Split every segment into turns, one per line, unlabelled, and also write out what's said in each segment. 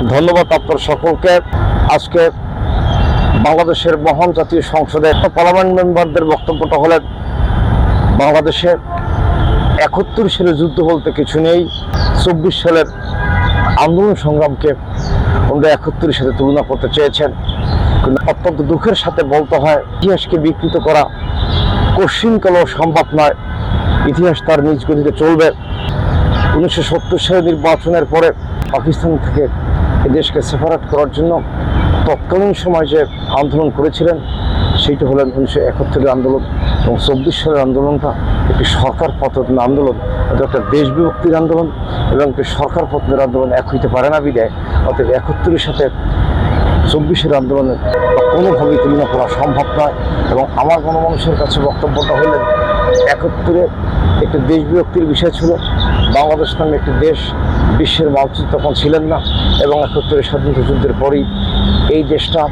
ধন্যবাদ আপনার সকলকে। আজকে বাংলাদেশের মহান জাতীয় সংসদের পার্লামেন্ট মেম্বারদের বক্তব্যটা হলেন বাংলাদেশের ৭১ সালের যুদ্ধ বলতে কিছু নেই, ২৪ সালের আন্দোলন সংগ্রামকে ওনারা ৭১ সাথে তুলনা করতে চেয়েছেন। কিন্তু অত্যন্ত দুঃখের সাথে বলতে হয়, ইতিহাসকে বিকৃত করা কশিনকালেও সম্ভব নয়। ইতিহাস তার নিজ গতিতে চলবে। ১৯৭০ সালের নির্বাচনের পরে পাকিস্তান থেকে এ দেশকে সেপারেট করার জন্য তৎকালীন সময় যে আন্দোলন করেছিলেন সেইটা হলেন ১৯৭১ আন্দোলন, এবং ২৪ সালের আন্দোলনটা একটি সরকার পতনের আন্দোলন, এটা একটা দেশ বিভক্তির আন্দোলন এবং একটি সরকার পতনের আন্দোলন এক হইতে পারে না বিদায়। অর্থাৎ ৭১ সাথে ২৪ আন্দোলনের কোনোভাবেই তুলনা করা সম্ভব নয়। এবং আমার গণমানুষের কাছে বক্তব্যটা হলেন, ৭১ একটি দেশ বিভক্তির বিষয় ছিল। বাংলাদেশ নামে একটি দেশ বিশ্বের মানচিত্রে তখন ছিলেন না, এবং ৭১ স্বাধীনতা যুদ্ধের পরেই এই দেশটা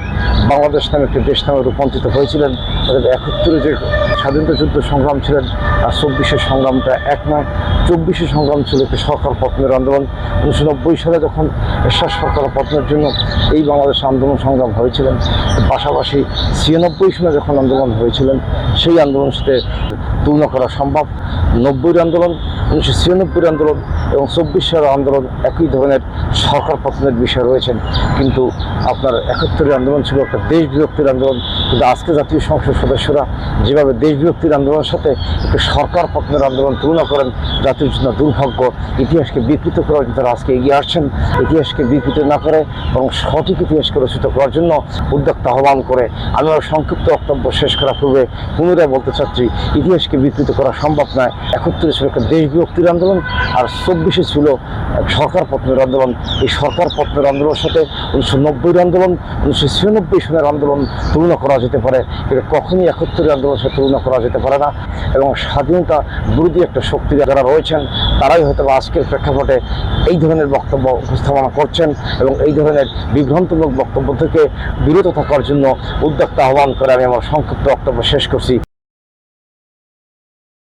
বাংলাদেশ নামে একটি দেশ নামে রূপান্তরিত হয়েছিলেন। অর্থাৎ ৭১ যে স্বাধীনতা যুদ্ধ সংগ্রাম ছিলেন আর ২৪ সংগ্রামটা এক নয়। ২৪ সংগ্রাম ছিল একটি সরকার পতনের আন্দোলন। ১৯৯০ সালে যখন এরশাদ সরকার পতনের জন্য এই বাংলাদেশে আন্দোলন সংগ্রাম হয়েছিলেন, পাশাপাশি ৯৬ সালে যখন আন্দোলন হয়েছিলেন সেই আন্দোলনের সাথে তুলনা করা সম্ভব। ৯০ আন্দোলন, ১৯৯৬ আন্দোলন এবং ২৪ সালের আন্দোলন একই ধরনের সরকার পতনের বিষয় রয়েছেন। কিন্তু আপনার ৭১ আন্দোলন ছিল একটা দেশ বিভক্তির আন্দোলন। কিন্তু আজকে জাতীয় সংসদ সদস্যরা যেভাবে দেশ বিভক্তির আন্দোলনের সাথে একটি সরকার পতনের আন্দোলন তুলনা করেন, জাতীয় জন্য দুর্ভাগ্য। ইতিহাসকে বিকৃত করার জন্য তারা আজকে এগিয়ে আসছেন। ইতিহাসকে বিকৃত না করে বরং সঠিক ইতিহাসকে রচিত করার জন্য উদ্যোক্তা আহ্বান করে আমি আমার সংক্ষিপ্ত বক্তব্য শেষ করার পূর্বে পুনরায় বলতে চাচ্ছি, ইতিহাসকে বিকৃত করা সম্ভব নয়। ৭১ ছিল একটা দেশ বিভক্তির আন্দোলন আর ২৪ ছিল এক সরকার পতনের আন্দোলন। এই সরকার পতনের আন্দোলনের সাথে ১৯৯০ আন্দোলন, ১৯৯৬ সনের আন্দোলন তুলনা করা যেতে পারে, এটা কখনই ৭১ আন্দোলনের সাথে তুলনা করা যেতে পারে না। এবং স্বাধীনতা বিরোধী একটা শক্তি যারা রয়েছেন তারাই হয়তো আজকের প্রেক্ষাপটে এই ধরনের বক্তব্য উপস্থাপনা করছেন এবং এই ধরনের বিভ্রান্তমূলক বক্তব্য থেকে বিরত থাকার জন্য উদ্যোক্তা আহ্বান করে আমি আমার সংক্ষিপ্ত বক্তব্য শেষ করছি।